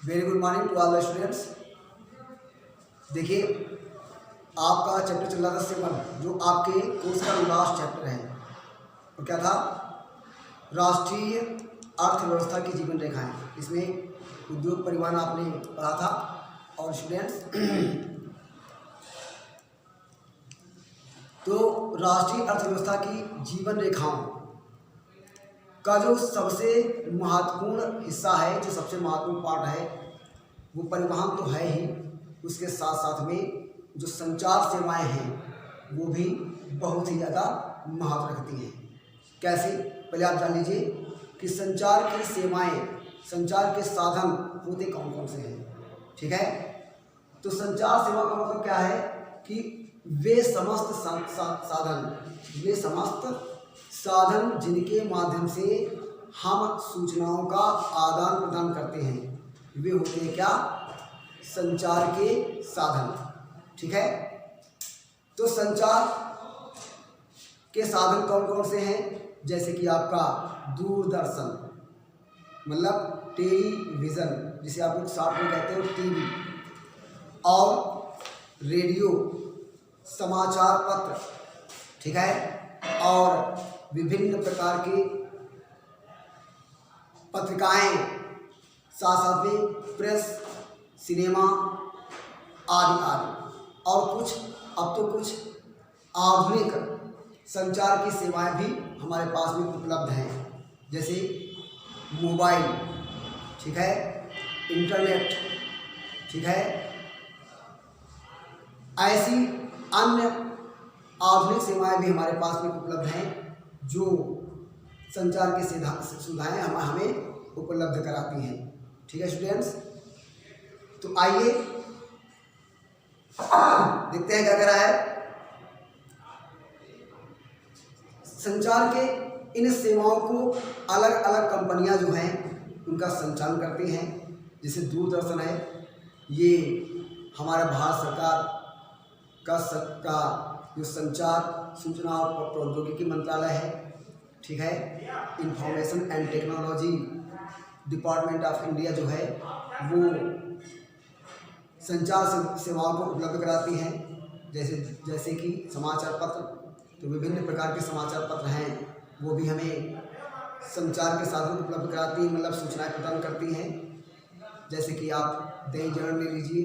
Very good morning to all the students. देखिए, आपका chapter चल रहा था 7, जो आपके कोर्स का लास्ट चैप्टर है। तो क्या था? राष्ट्रीय अर्थव्यवस्था की जीवन रेखाएं। इसमें उद्योग परिवहन आपने पढ़ा था। और स्टूडेंट्स तो राष्ट्रीय अर्थव्यवस्था की जीवन रेखाओं का जो सबसे महत्वपूर्ण हिस्सा है, जो सबसे महत्वपूर्ण पार्ट है, वो परिवहन तो है ही, उसके साथ साथ में जो संचार सेवाएं हैं वो भी बहुत ही ज़्यादा महत्व रखती हैं। कैसे? पहले आप जान लीजिए कि संचार की सेवाएं, संचार के साधन होते कौन कौन से हैं। ठीक है, तो संचार सेवा का मतलब क्या है कि वे समस्त साधन जिनके माध्यम से हम सूचनाओं का आदान प्रदान करते हैं, वे होते हैं क्या? संचार के साधन। ठीक है, तो संचार के साधन कौन कौन से हैं? जैसे कि आपका दूरदर्शन, मतलब टेलीविज़न, जिसे आप लोग शॉर्ट में कहते हैं टीवी, और रेडियो, समाचार पत्र, ठीक है, और विभिन्न प्रकार की पत्रिकाएं, साथ साथ में प्रेस, सिनेमा आदि आदि। और कुछ अब तो कुछ आधुनिक संचार की सेवाएं भी हमारे पास में उपलब्ध हैं, जैसे मोबाइल, ठीक है, इंटरनेट, ठीक है, ऐसी अन्य आधुनिक सेवाएं भी हमारे पास में उपलब्ध हैं जो संचार की सुविधाएं हमें उपलब्ध कराती हैं। ठीक है स्टूडेंट्स, तो आइए देखते हैं क्या कह रहा है। संचार के इन सेवाओं को अलग अलग कंपनियां जो हैं उनका संचालन करती हैं। जैसे दूरदर्शन है, ये हमारा भारत सरकार का जो संचार सूचना और प्रौद्योगिकी मंत्रालय है, ठीक है, information and technology department of India जो है वो संचार सेवाओं को उपलब्ध कराती हैं। जैसे कि समाचार पत्र, तो विभिन्न प्रकार के समाचार पत्र हैं, वो भी हमें संचार के साधन उपलब्ध कराती हैं, मतलब सूचनाएं प्रदान करती हैं। जैसे कि आप दैनिक जागरण ले लीजिए,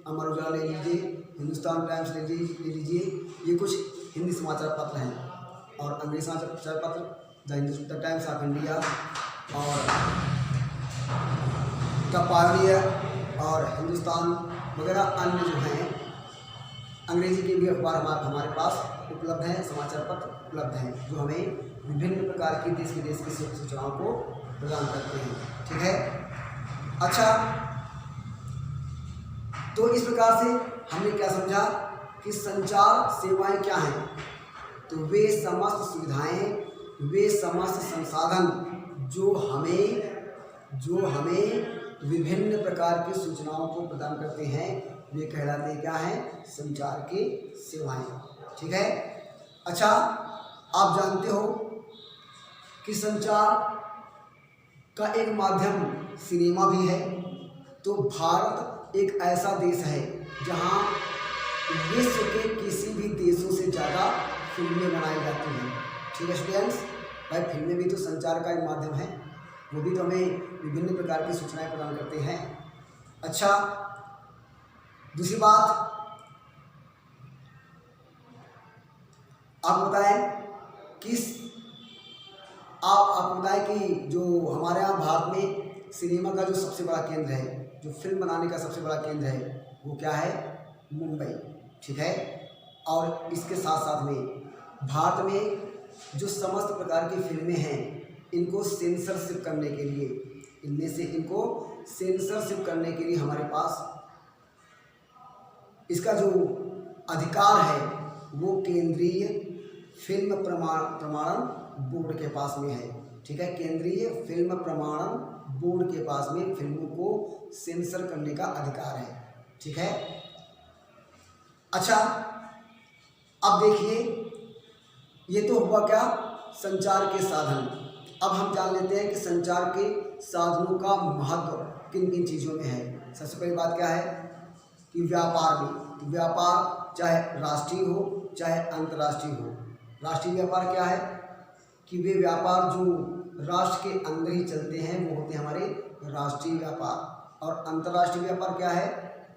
अमर उजाला ले लीजिए, हिंदुस्तान टाइम्स ले लीजिए, ये कुछ हिंदी समाचार पत्र हैं। और अंग्रेजी समाचार पत्र the Hindustan times of India और द पायोनियर और हिंदुस्तान वगैरह अन्य जो हैं अंग्रेजी के भी अखबार हमारे पास उपलब्ध हैं, समाचार पत्र उपलब्ध हैं, जो हमें विभिन्न प्रकार की देश विदेश की सूचनाओं को प्रदान करते हैं। ठीक है, अच्छा, तो इस प्रकार से हमने क्या समझा कि संचार सेवाएं क्या हैं? तो वे समस्त सुविधाएं, वे समस्त संसाधन जो हमें विभिन्न प्रकार की सूचनाओं को प्रदान करते हैं, वे कहलाते क्या हैं? संचार की सेवाएं। ठीक है, अच्छा, आप जानते हो कि संचार का एक माध्यम सिनेमा भी है। तो भारत एक ऐसा देश है जहां विश्व के किसी भी देशों से ज़्यादा फिल्में बनाई जाती हैं। ठीक है स्टूडेंट्स, भाई फिल्में भी तो संचार का एक माध्यम है, वो भी तो हमें विभिन्न प्रकार की सूचनाएं प्रदान करते हैं। अच्छा, दूसरी बात आप बताएं आप बताएं कि जो हमारे यहाँ भारत में सिनेमा का जो सबसे बड़ा केंद्र है, जो फिल्म बनाने का सबसे बड़ा केंद्र है, वो क्या है? मुंबई। ठीक है, और इसके साथ साथ में भारत में जो समस्त प्रकार की फिल्में हैं, इनको सेंसरशिप करने के लिए, हमारे पास इसका जो अधिकार है वो केंद्रीय फिल्म प्रमाणन बोर्ड के पास में है। ठीक है, केंद्रीय फिल्म प्रमाणन बोर्ड के पास में फिल्मों को सेंसर करने का अधिकार है। ठीक है, अच्छा, अब देखिए, ये तो हुआ क्या? संचार के साधन। अब हम जान लेते हैं कि संचार के साधनों का महत्व किन किन चीज़ों में है। सबसे पहली बात क्या है कि व्यापार में, तो व्यापार चाहे राष्ट्रीय हो चाहे अंतर्राष्ट्रीय हो। राष्ट्रीय व्यापार क्या है कि वे व्यापार जो राष्ट्र के अंदर ही चलते हैं वो होते हैं हमारे राष्ट्रीय व्यापार। और अंतर्राष्ट्रीय व्यापार क्या है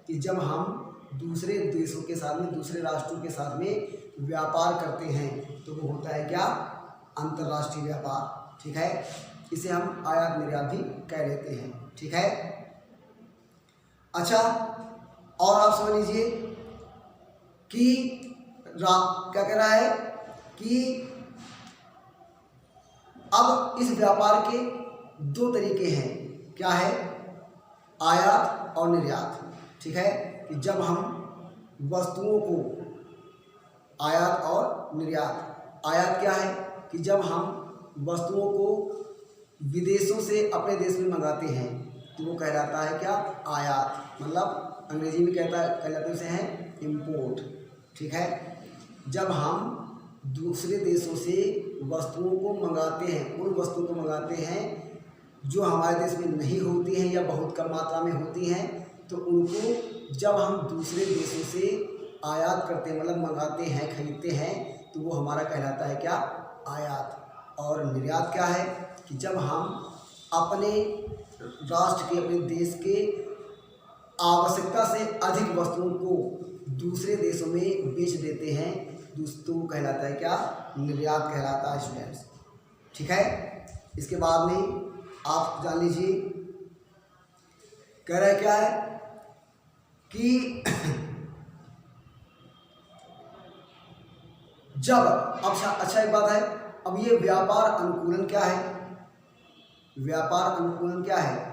कि जब हम दूसरे देशों के साथ में, दूसरे राष्ट्रों के साथ में व्यापार करते हैं तो वो होता है क्या, अंतर्राष्ट्रीय व्यापार। ठीक है, इसे हम आयात निर्यात भी कह लेते हैं। ठीक है, अच्छा, और आप समझ लीजिए कि क्या कह रहा है कि अब इस व्यापार के दो तरीके हैं। क्या है, आयात और निर्यात। ठीक है, कि जब हम वस्तुओं को, आयात और निर्यात। आयात क्या है कि जब हम वस्तुओं को विदेशों से अपने देश में मंगाते हैं तो वो कहलाता है क्या, आयात। मतलब अंग्रेजी में कहलाते उसे हैं इम्पोर्ट। ठीक है, जब हम दूसरे देशों से वस्तुओं को मंगाते हैं, उन वस्तुओं को मंगाते हैं जो हमारे देश में नहीं होती हैं या बहुत कम मात्रा में होती हैं, तो उनको जब हम दूसरे देशों से आयात करते हैं, मतलब मंगाते हैं, खरीदते हैं, तो वो हमारा कहलाता है क्या, आयात। और निर्यात क्या है कि जब हम अपने राष्ट्र के, अपने देश के आवश्यकता से अधिक वस्तुओं को दूसरे देशों में बेच देते हैं, दोस्तों कहलाता है क्या, निर्यात कहलाता है स्टूडेंट्स। ठीक है, इसके बाद में आप जान लीजिए कह रहा है क्या है कि जब, अच्छा एक बात है, अब ये व्यापार अनुकूलन क्या है, व्यापार अनुकूलन क्या है,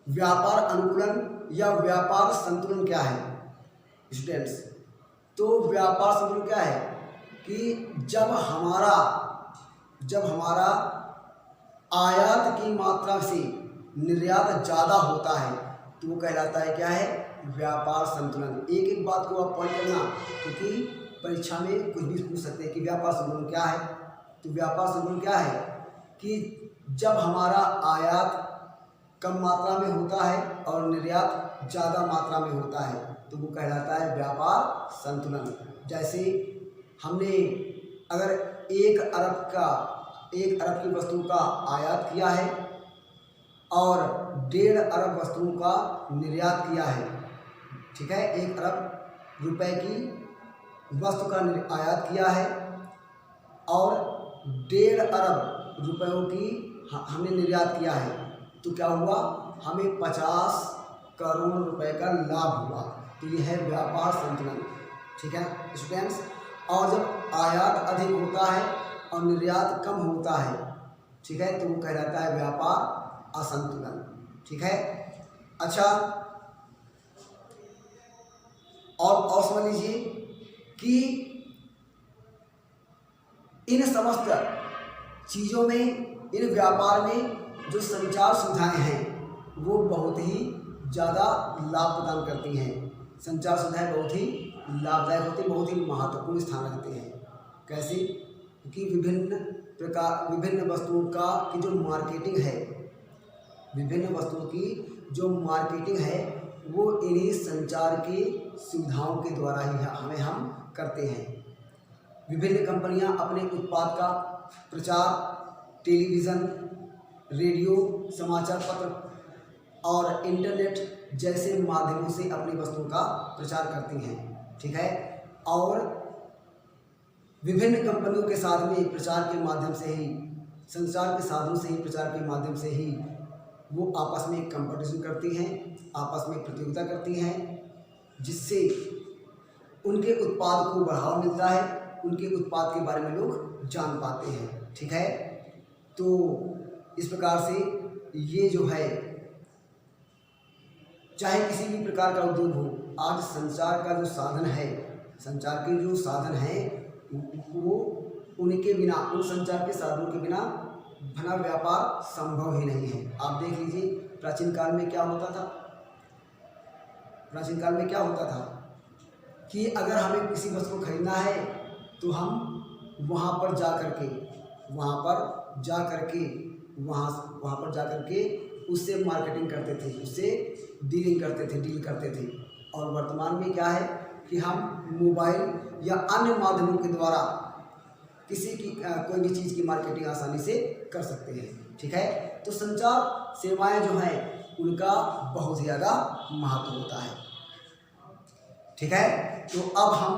व्यापार अनुकूलन या व्यापार संतुलन क्या है स्टूडेंट्स। तो व्यापार संतुलन क्या है कि जब हमारा आयात की मात्रा से निर्यात ज़्यादा होता है तो वो कहलाता है क्या है, व्यापार संतुलन। एक एक बात को आप पॉइंट करना, क्योंकि परीक्षा में कुछ भी पूछ सकते हैं कि व्यापार संतुलन क्या है। तो व्यापार संतुलन क्या है कि जब हमारा आयात कम मात्रा में होता है और निर्यात ज़्यादा मात्रा में होता है तो वो कहलाता है व्यापार संतुलन। जैसे हमने अगर 1 अरब की वस्तु का आयात किया है और 1.5 अरब वस्तुओं का निर्यात किया है। ठीक है, 1 अरब रुपए की वस्तु का आयात किया है और 1.5 अरब रुपयों की हमने निर्यात किया है, तो क्या हुआ, हमें 50 करोड़ रुपए का लाभ हुआ। तो ये है व्यापार संतुलन। ठीक है स्टूडेंट्स, और जब आयात अधिक होता है और निर्यात कम होता है, ठीक है, तो वो कहलाता है व्यापार असंतुलन। ठीक है, अच्छा, और समझ लीजिए कि इन समस्त चीज़ों में, इन व्यापार में जो संचार सुविधाएं हैं वो बहुत ही ज़्यादा लाभ प्रदान करती हैं। संचार सुविधाएं बहुत ही लाभदायक होती, बहुत ही महत्वपूर्ण स्थान रखते हैं। कैसे कि विभिन्न वस्तुओं की जो मार्केटिंग है, विभिन्न वस्तुओं की जो मार्केटिंग है वो इन्हीं संचार की सुविधाओं के द्वारा ही हम करते हैं। विभिन्न कंपनियां अपने उत्पाद का प्रचार टेलीविज़न, रेडियो, समाचार पत्र और इंटरनेट जैसे माध्यमों से अपनी वस्तुओं का प्रचार करती हैं। ठीक है, और विभिन्न कंपनियों के साथ में प्रचार के माध्यम से ही, संचार के साधनों से ही, प्रचार के माध्यम से ही वो आपस में कंपटीशन करती हैं, आपस में प्रतियोगिता करती हैं, जिससे उनके उत्पाद को बढ़ावा मिलता है, उनके उत्पाद के बारे में लोग जान पाते हैं। ठीक है, तो इस प्रकार से ये जो है, चाहे किसी भी प्रकार का उद्योग हो, आज संचार का जो साधन है, संचार के जो साधन हैं वो उनके बिना, उन संचार के साधनों के बिना भला व्यापार संभव ही नहीं है। आप देख लीजिए प्राचीन काल में क्या होता था, प्राचीन काल में क्या होता था कि अगर हमें किसी वस्तु को खरीदना है तो हम वहाँ पर जा करके वहाँ वहाँ पर जा कर के उससे मार्केटिंग करते थे, उससे डील करते थे। और वर्तमान में क्या है कि हम मोबाइल या अन्य माध्यमों के द्वारा किसी की कोई भी चीज़ की मार्केटिंग आसानी से कर सकते हैं। ठीक है, तो संचार सेवाएं जो हैं उनका बहुत ज़्यादा महत्व होता है। ठीक है, तो अब हम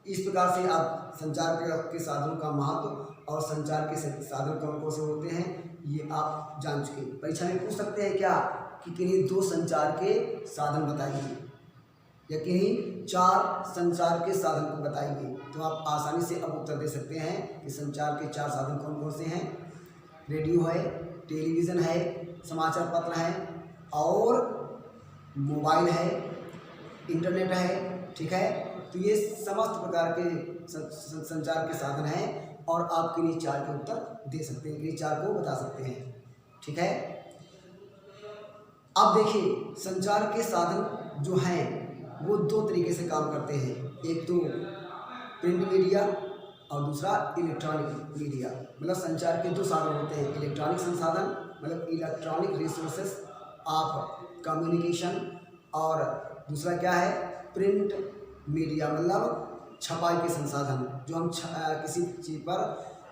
इस प्रकार से आप संचार के साधनों का महत्व और संचार के साधन कौन कौन से होते हैं ये आप जान चुके हैं। परीक्षा में पूछ सकते हैं क्या कि किन्हीं 2 संचार के साधन बताइए या किन्हीं 4 संचार के साधन को बताइए, तो आप आसानी से अब उत्तर दे सकते हैं कि संचार के 4 साधन कौन कौन से हैं। रेडियो है, टेलीविज़न है, समाचार पत्र है और मोबाइल है, इंटरनेट है। ठीक है, तो ये समस्त प्रकार के संचार के साधन हैं और आप किन्हीं 4 के उत्तर दे सकते हैं, किन्हीं 4 को बता सकते हैं। ठीक है, अब देखिए संचार के साधन जो हैं वो 2 तरीके से काम करते हैं। एक तो प्रिंट मीडिया और दूसरा इलेक्ट्रॉनिक मीडिया। मतलब संचार के 2 साधन होते हैं, इलेक्ट्रॉनिक संसाधन मतलब इलेक्ट्रॉनिक रिसोर्सेस ऑफ कम्युनिकेशन और दूसरा क्या है प्रिंट मीडिया मतलब छपाई के संसाधन जो हम किसी चीज़ पर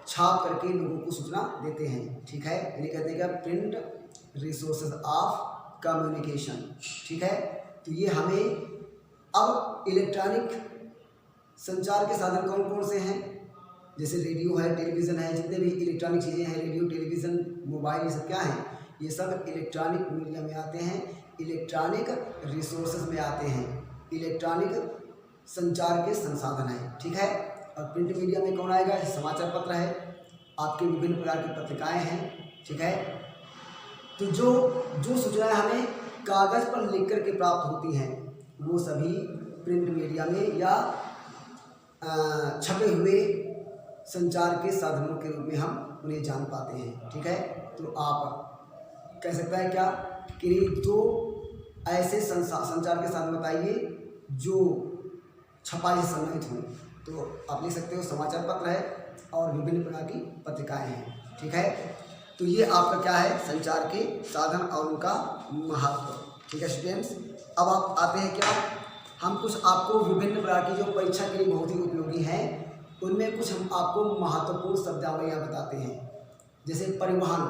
छाप करके लोगों को सूचना देते हैं। ठीक है, यानी कहते हैं क्या प्रिंट रिसोर्सेज ऑफ कम्युनिकेशन। ठीक है, तो ये हमें अब इलेक्ट्रॉनिक संचार के साधन कौन कौन से हैं, जैसे रेडियो है, टेलीविज़न है, जितने भी इलेक्ट्रॉनिक चीज़ें हैं, रेडियो, टेलीविज़न, मोबाइल, ये सब क्या हैं, ये सब इलेक्ट्रॉनिक मीडिया में आते हैं, इलेक्ट्रॉनिक रिसोर्सेज में आते हैं, इलेक्ट्रॉनिक संचार के संसाधन हैं। ठीक है, और प्रिंट मीडिया में कौन आएगा, समाचार पत्र है, आपके विभिन्न प्रकार की पत्रिकाएं हैं। ठीक है, तो जो सूचनाएं हमें कागज़ पर लिख कर के प्राप्त होती हैं वो सभी प्रिंट मीडिया में या छपे हुए संचार के साधनों के रूप में हम उन्हें जान पाते हैं। ठीक है, तो आप कह सकता है क्या कि 2 ऐसे संचार के साधन बताइए जो छपाई से संबंधित हों, तो आप लिख सकते हो समाचार पत्र है और विभिन्न प्रकार की पत्रिकाएं हैं। ठीक है, तो ये आपका क्या है संचार के साधन और उनका महत्व। ठीक है स्टूडेंट्स, अब आप आते हैं क्या हम कुछ आपको विभिन्न प्रकार की जो परीक्षा के लिए बहुत ही उपयोगी हैं उनमें कुछ हम आपको महत्वपूर्ण शब्दावलियाँ बताते हैं। जैसे परिवहन,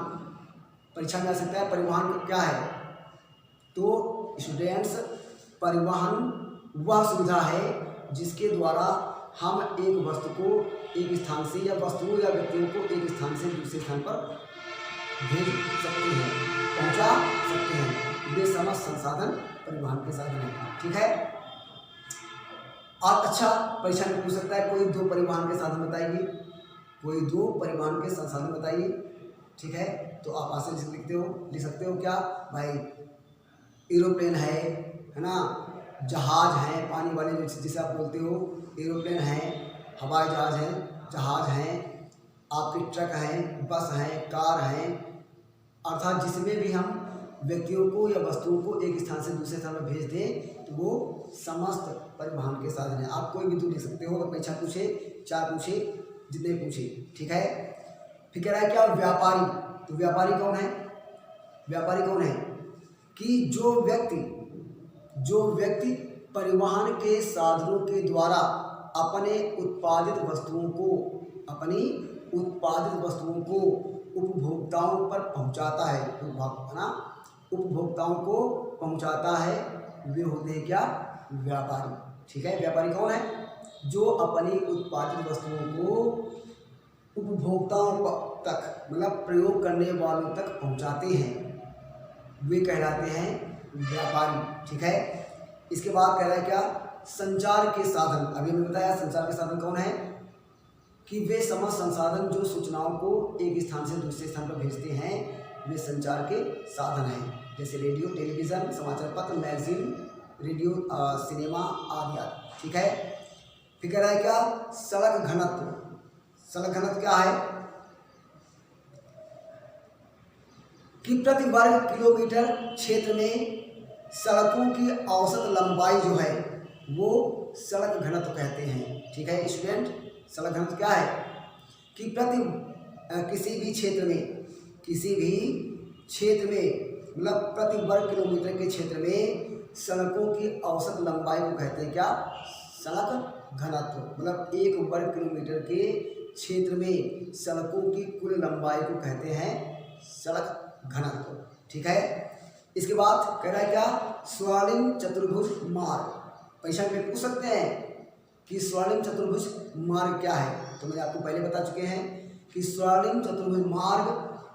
परीक्षा में आ सकता है परिवहन क्या है, तो स्टूडेंट्स परिवहन वह सुविधा है जिसके द्वारा हम एक वस्तु को एक स्थान से या वस्तुओं या व्यक्तियों को एक स्थान से दूसरे स्थान पर भेज सकते हैं, पहुंचा सकते हैं। वे समस्त संसाधन परिवहन के साधन हैं। ठीक है, और अच्छा परीक्षा में पूछ सकता है कोई 2 परिवहन के साधन बताइए, कोई 2 परिवहन के संसाधन बताइए। ठीक है, तो आप आसानी से लिख सकते हो क्या भाई, एरोप्लेन है ना, जहाज है, पानी वाले जिसे आप बोलते हो एरोप्लेन है, हवाई जहाज है, जहाज हैं, आपके ट्रक हैं, बस हैं, कार हैं, अर्थात जिसमें भी हम व्यक्तियों को या वस्तुओं को एक स्थान से दूसरे स्थान पर भेज दें तो वो समस्त परिवहन के साधन है। आप कोई भी 2 लिख सकते हो, अगर परीक्षा पूछे 4 पूछे जितने पूछे। ठीक है, फिर कह रहा है क्या व्यापारी, तो व्यापारी कौन है, व्यापारी कौन है कि जो व्यक्ति परिवहन के साधनों के द्वारा अपनी उत्पादित वस्तुओं को उपभोक्ताओं पर पहुंचाता है, उपभोक्ताओं को पहुंचाता है, वे होते हैं क्या व्यापारी। ठीक है, व्यापारी कौन है, जो अपनी उत्पादित वस्तुओं को उपभोक्ताओं तक मतलब प्रयोग करने वालों तक पहुंचाते हैं, वे कहलाते हैं व्यापारी। ठीक है, इसके बाद कह रहा है क्या संचार के साधन, अभी हमने बताया संचार के साधन कौन है कि वे समस्त संसाधन जो सूचनाओं को एक स्थान से दूसरे स्थान पर भेजते हैं वे संचार के साधन हैं, जैसे रेडियो, टेलीविज़न, समाचार पत्र, मैगजीन, रेडियो, सिनेमा आदि। ठीक है, फिर कह रहा है क्या सड़क घनत्व, सड़क घनत्व क्या है कि प्रति वर्ग किलोमीटर क्षेत्र में सड़कों की औसत लंबाई जो है वो सड़क घनत्व कहते हैं। ठीक है स्टूडेंट, सड़क घनत्व क्या है कि किसी भी क्षेत्र में किसी भी क्षेत्र में मतलब प्रति वर्ग किलोमीटर के क्षेत्र में सड़कों की औसत लंबाई को कहते हैं क्या? सड़क घनत्व। मतलब एक वर्ग किलोमीटर के क्षेत्र में सड़कों की कुल लंबाई को कहते हैं सड़क घनत्व। ठीक है। इसके बाद कह रहा है क्या? स्वर्णिम चतुर्भुज मार्ग। परीक्षा में पूछ सकते हैं कि स्वर्णिम चतुर्भुज मार्ग क्या है। तो मैंने आपको पहले बता चुके हैं कि स्वर्णिम चतुर्भुज मार्ग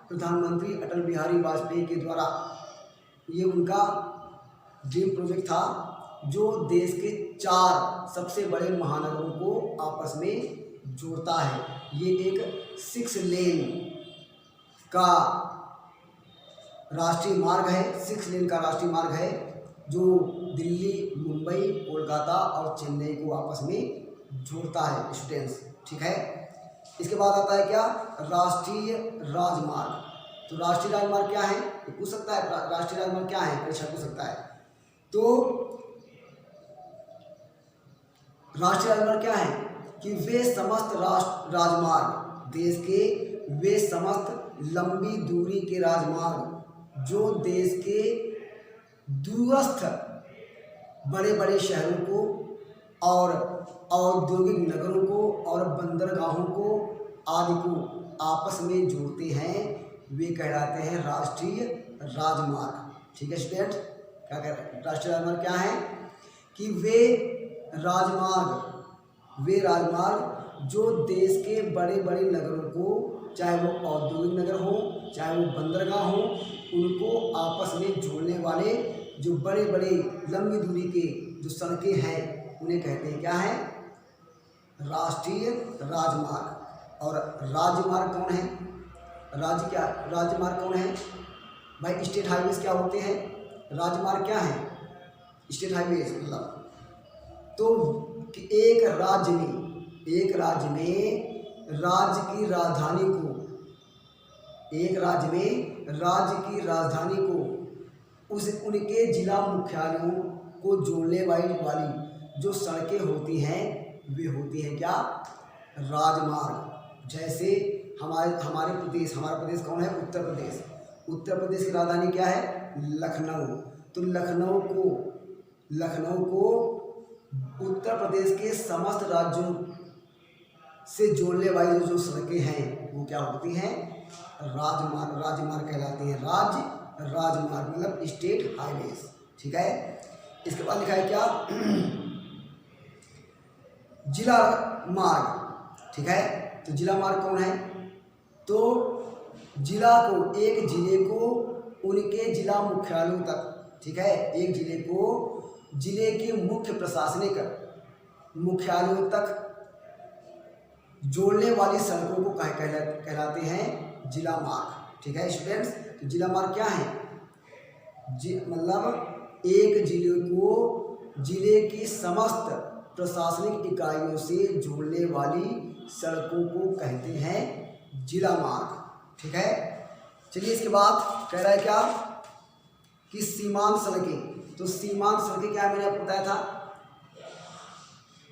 प्रधानमंत्री अटल बिहारी वाजपेयी के द्वारा, ये उनका ड्रीम प्रोजेक्ट था जो देश के 4 सबसे बड़े महानगरों को आपस में जोड़ता है। ये एक 6 लेन का राष्ट्रीय मार्ग है, 6 लेन का राष्ट्रीय मार्ग है जो दिल्ली, मुंबई, कोलकाता और चेन्नई को आपस में जोड़ता है स्टूडेंट्स। ठीक है। इसके बाद आता है क्या? राष्ट्रीय राजमार्ग। तो राष्ट्रीय राजमार्ग क्या है ये पूछ सकता है। राष्ट्रीय राजमार्ग क्या है परीक्षा पूछ सकता है। तो राष्ट्रीय राजमार्ग क्या है कि वे समस्त राजमार्ग, देश के वे समस्त लंबी दूरी के राजमार्ग जो देश के दूरस्थ बड़े बड़े शहरों को और औद्योगिक नगरों को और बंदरगाहों को आदि को आपस में जोड़ते हैं, वे कहलाते हैं राष्ट्रीय राजमार्ग। ठीक है स्टूडेंट, क्या कह रहे हैं? राष्ट्रीय राजमार्ग क्या है कि वे राजमार्ग जो देश के बड़े बड़े नगरों को, चाहे वो औद्योगिक नगर हो चाहे वो बंदरगाह हो, उनको आपस में जोड़ने वाले जो बड़े बड़े लंबी दूरी के जो सड़कें हैं उन्हें कहते हैं क्या है? राष्ट्रीय राजमार्ग। और राजमार्ग कौन है? राजमार्ग कौन है भाई? स्टेट हाईवेज क्या होते हैं? राजमार्ग क्या है? State highways. मतलब तो एक राज्य में राज्य की राजधानी को उनके जिला मुख्यालयों को जोड़ने वाली जो सड़कें होती हैं वे होती हैं क्या? राजमार्ग। जैसे हमारा प्रदेश कौन है? उत्तर प्रदेश की राजधानी क्या है? लखनऊ। तो लखनऊ को उत्तर प्रदेश के समस्त राज्यों से जोड़ने वाली जो सड़कें हैं वो क्या होती हैं? राजमार्ग कहलाती हैं। राजमार्ग मतलब स्टेट हाईवेज। ठीक है। इसके बाद लिखा है क्या? जिला मार्ग। ठीक है। तो जिला मार्ग कौन है? तो एक जिले को उनके जिला मुख्यालयों तक, ठीक है, एक जिले को जिले के मुख्य प्रशासनिक मुख्यालयों तक जोड़ने वाली सड़कों को कहलाते हैं जिला मार्ग। ठीक है स्टूडेंट्स। तो जिला मार्ग क्या है? मतलब एक जिले को जिले की समस्त प्रशासनिक इकाइयों से जोड़ने वाली सड़कों को कहते हैं जिला मार्ग। ठीक है। चलिए इसके बाद कह रहा है क्या कि सीमांत सड़कें। तो सीमांत सड़कें क्या है? मैंने आपको बताया था,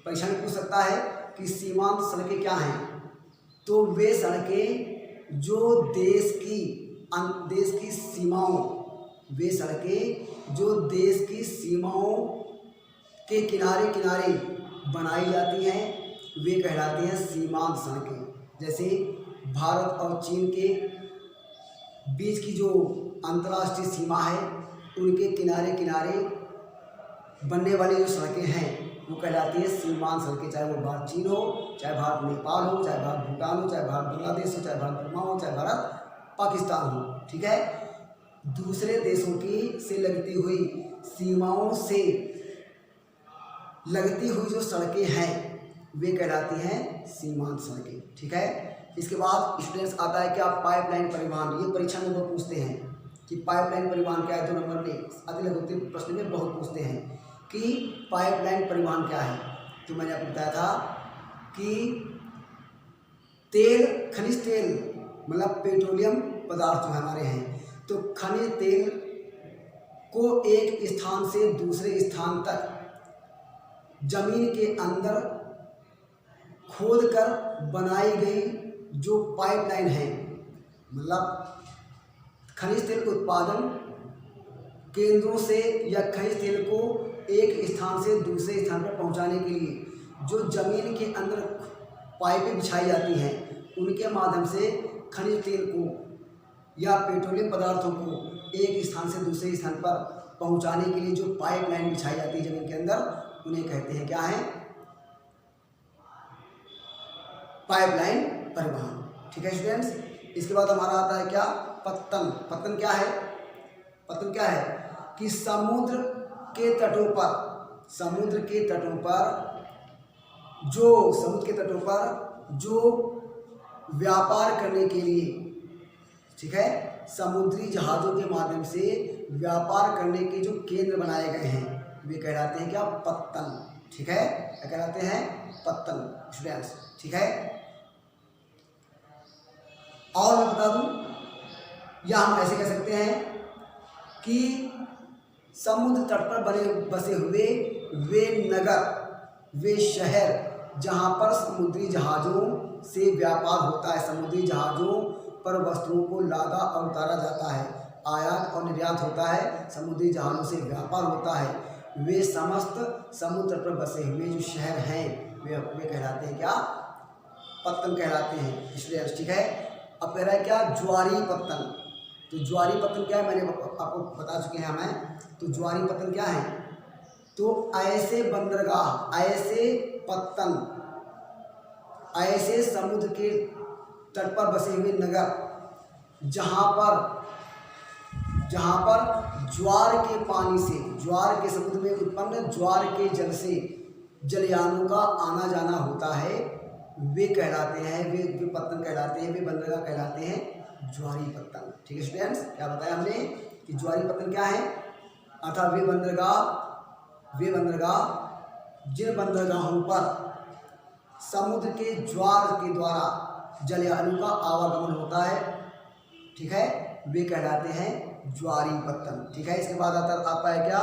परीक्षा में पूछ सकता है कि सीमांत सड़कें क्या हैं। तो वे सड़कें जो देश की सीमाओं के किनारे किनारे बनाई जाती हैं, वे कहलाती हैं सीमांत सड़कें। जैसे भारत और चीन के बीच की जो अंतर्राष्ट्रीय सीमा है उनके किनारे किनारे बनने वाली जो सड़कें हैं वो कहलाती है सीमांत सड़कें। चाहे वो भारत चीन हो, चाहे भारत नेपाल हो, चाहे भारत भूटान हो, चाहे भारत बांग्लादेश हो, चाहे भारत बर्मा हो, चाहे भारत पाकिस्तान हो। ठीक है। दूसरे देशों की से लगती हुई सीमाओं से लगती हुई जो सड़कें हैं वे कहलाती हैं सीमांत सड़कें। ठीक है। इसके बाद स्टूडेंट्स आता है क्या? पाइपलाइन परिवहन। ये परीक्षा में बहुत पूछते हैं कि पाइपलाइन परिवहन क्या है। 2 नंबर में अति लघुत्तम प्रश्न में बहुत पूछते हैं कि पाइपलाइन परिवहन क्या है। तो मैंने आपको बताया था कि खनिज तेल मतलब पेट्रोलियम पदार्थ जो हमारे हैं, तो खनिज तेल को एक स्थान से दूसरे स्थान तक जमीन के अंदर खोदकर बनाई गई जो पाइपलाइन है, मतलब खनिज तेल के उत्पादन केंद्रों से या खनिज तेल को एक स्थान से दूसरे स्थान पर पहुंचाने के लिए जो जमीन के अंदर पाइपें बिछाई जाती हैं, उनके माध्यम से खनिज तेल को या पेट्रोलियम पदार्थों को एक स्थान से दूसरे स्थान पर पहुंचाने के लिए जो पाइपलाइन बिछाई जाती है जमीन के अंदर, उन्हें कहते हैं क्या है? पाइपलाइन परिवहन। ठीक है स्टूडेंट्स। इसके बाद हमारा आता है क्या? पत्तन। पत्तन क्या है? पत्तन क्या है कि समुद्र के तटों पर जो व्यापार करने के लिए, ठीक है, समुद्री जहाज़ों के माध्यम से व्यापार करने के जो केंद्र बनाए गए हैं, वे कहलाते हैं क्या? पत्तन। ठीक है, क्या कहलाते हैं? पत्तन स्टूडेंट्स। ठीक है, और मैं बता दूं, या हम ऐसे कह सकते हैं कि समुद्र तट पर बसे हुए वे नगर, वे शहर जहां पर समुद्री जहाज़ों से व्यापार होता है, समुद्री जहाज़ों पर वस्तुओं को लादा और उतारा जाता है, आयात और निर्यात होता है, समुद्री जहाज़ों से व्यापार होता है, वे समस्त समुद्र पर बसे हुए जो शहर हैं वे कहलाते हैं क्या? पत्तन कहलाते हैं स्टूडेंट्स। ठीक है, अब कह रहा है क्या? ज्वारी पत्तन। तो ज्वारी पत्तन क्या है, मैंने आपको बता चुके हैं हमें। तो ज्वारी पत्तन क्या है? तो ऐसे बंदरगाह, ऐसे पत्तन, ऐसे समुद्र के तट पर बसे हुए नगर जहाँ पर ज्वार के पानी से, ज्वार के समुद्र में उत्पन्न ज्वार के जल से जलयानों का आना जाना होता है, वे कहलाते हैं, वे पत्तन कहलाते हैं, वे बंदरगाह कहलाते हैं ज्वारी पत्तन। ठीक है स्टूडेंट्स, क्या बताया हमने कि ज्वारी पत्तन क्या है? अर्थात वे बंदरगाह जिन बंदरगाहों पर समुद्र के ज्वार के द्वारा जलयानों का आवागमन होता है, ठीक है, वे कहलाते हैं ज्वारी पत्तन। ठीक है, इसके बाद आता है क्या?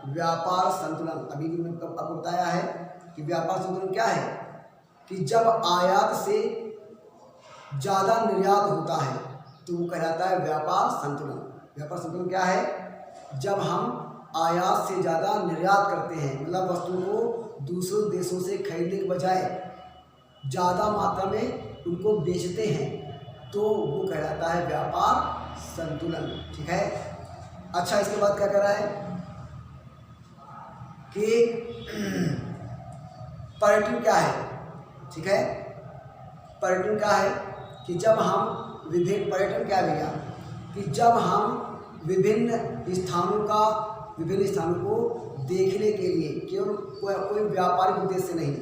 व्यापार संतुलन। अभी भी मैंने आपको बताया है कि व्यापार संतुलन क्या है कि जब आयात से ज़्यादा निर्यात होता है तो वो कहलाता है व्यापार संतुलन। व्यापार संतुलन क्या है? जब हम आयात से ज़्यादा निर्यात करते हैं, मतलब वस्तु को दूसरे देशों से खरीदने के बजाय ज़्यादा मात्रा में उनको बेचते हैं, तो वो कहलाता है व्यापार संतुलन। ठीक है, अच्छा, इसके बाद क्या कर रहा है कि पर्यटन क्या है? ठीक है, पर्यटन क्या है कि जब हम पर्यटन क्या है भैया कि जब हम विभिन्न स्थानों को देखने के लिए, केवल कोई व्यापारिक उद्देश्य नहीं,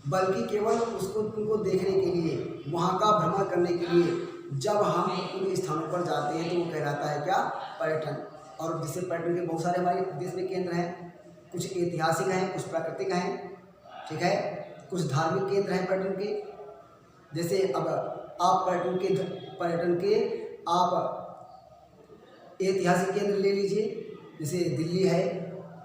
बल्कि केवल उनको देखने के लिए, वहाँ का भ्रमण करने के लिए जब हम उन स्थानों पर जाते हैं तो वो कहलाता है क्या? पर्यटन। और जिससे पर्यटन के बहुत सारे हमारे देश में केंद्र हैं, कुछ ऐतिहासिक हैं, कुछ प्राकृतिक हैं, ठीक है, कुछ धार्मिक केंद्र हैं पर्यटन के। जैसे अब आप पर्यटन के आप ऐतिहासिक केंद्र ले लीजिए, जैसे दिल्ली है,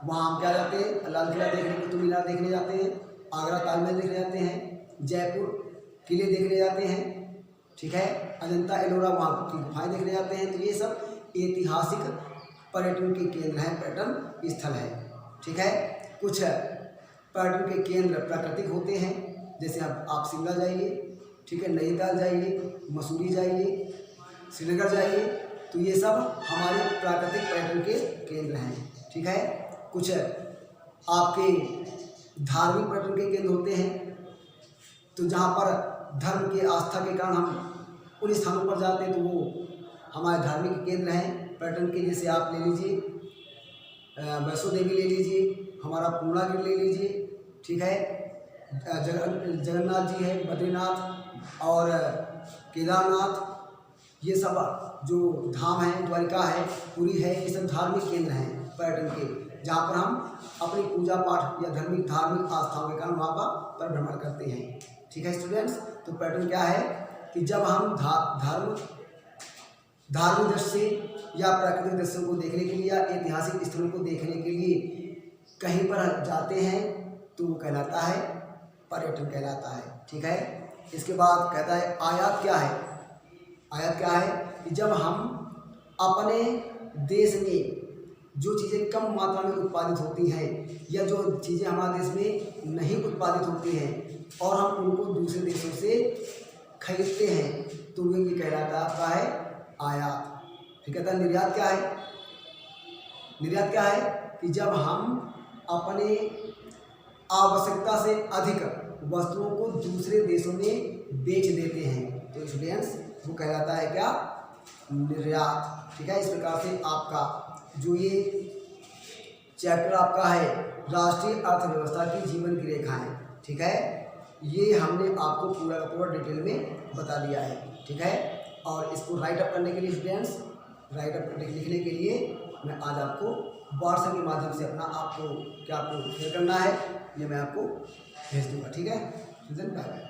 वहाँ हम क्या जाते हैं? लाल किला देखने, कुतुब मीनार देखने जाते हैं, आगरा ताजमहल देखने जाते हैं, जयपुर किले देखने जाते हैं, ठीक है, अजंता एलोरा वहाँ की गुफाएँ देखने जाते हैं। तो ये सब ऐतिहासिक पर्यटन के केंद्र हैं, पर्यटन स्थल है। ठीक है, कुछ पर्यटन के केंद्र प्राकृतिक होते हैं, जैसे आप शिमला जाइए, ठीक है, नैनीताल जाइए, मसूरी जाइए, श्रीनगर जाइए, तो ये सब हमारे प्राकृतिक पर्यटन के केंद्र हैं। ठीक है, कुछ आपके धार्मिक पर्यटन के केंद्र होते हैं, तो जहाँ पर धर्म के आस्था के कारण हम उन स्थानों पर जाते हैं, तो वो हमारे धार्मिक केंद्र हैं पर्यटन के। जैसे आप ले लीजिए वैष्णो देवी ले लीजिए, हमारा पूर्णागिरि ले लीजिए, ठीक है, जगन्नाथ जी है, बद्रीनाथ और केदारनाथ, ये सब जो धाम हैं, द्वारिका है, पुरी है, ये सब धार्मिक केंद्र हैं पर्यटन के, जहाँ पर हम अपनी पूजा पाठ या धार्मिक आस्थाओं के कारण वहाँ पर भ्रमण करते हैं। ठीक है स्टूडेंट्स, तो पर्यटन क्या है कि जब हम धार्मिक दृश्य या प्राकृतिक दृश्यों को देखने के लिए या ऐतिहासिक स्थलों को देखने के लिए कहीं पर जाते हैं तो वो कहलाता है पर्यटन कहलाता है। ठीक है, इसके बाद कहता है आयात क्या है? आयात क्या है कि जब हम अपने देश में जो चीज़ें कम मात्रा में उत्पादित होती हैं या जो चीज़ें हमारे देश में नहीं उत्पादित होती हैं और हम उनको दूसरे देशों से खरीदते हैं तो ये कहलाता आपका है आयात। ठीक है। तो निर्यात क्या है? निर्यात क्या है कि जब हम अपने आवश्यकता से अधिक वस्तुओं को दूसरे देशों में बेच देते हैं तो स्टूडेंट्स वो कहलाता है क्या? निर्यात। ठीक है। इस प्रकार से आपका जो ये चैप्टर आपका है राष्ट्रीय अर्थव्यवस्था की जीवन की रेखाएं, ठीक है, ये हमने आपको पूरा का पूरा डिटेल में बता दिया है। ठीक है। और इसको राइट अप करने के लिए स्टूडेंट्स, राइट अप लिखने के लिए मैं आज आपको व्हाट्सएप के माध्यम से अपना आपको क्या आपको शेयर करना है ये मैं आपको भेज दूँगा। ठीक है। Bye bye.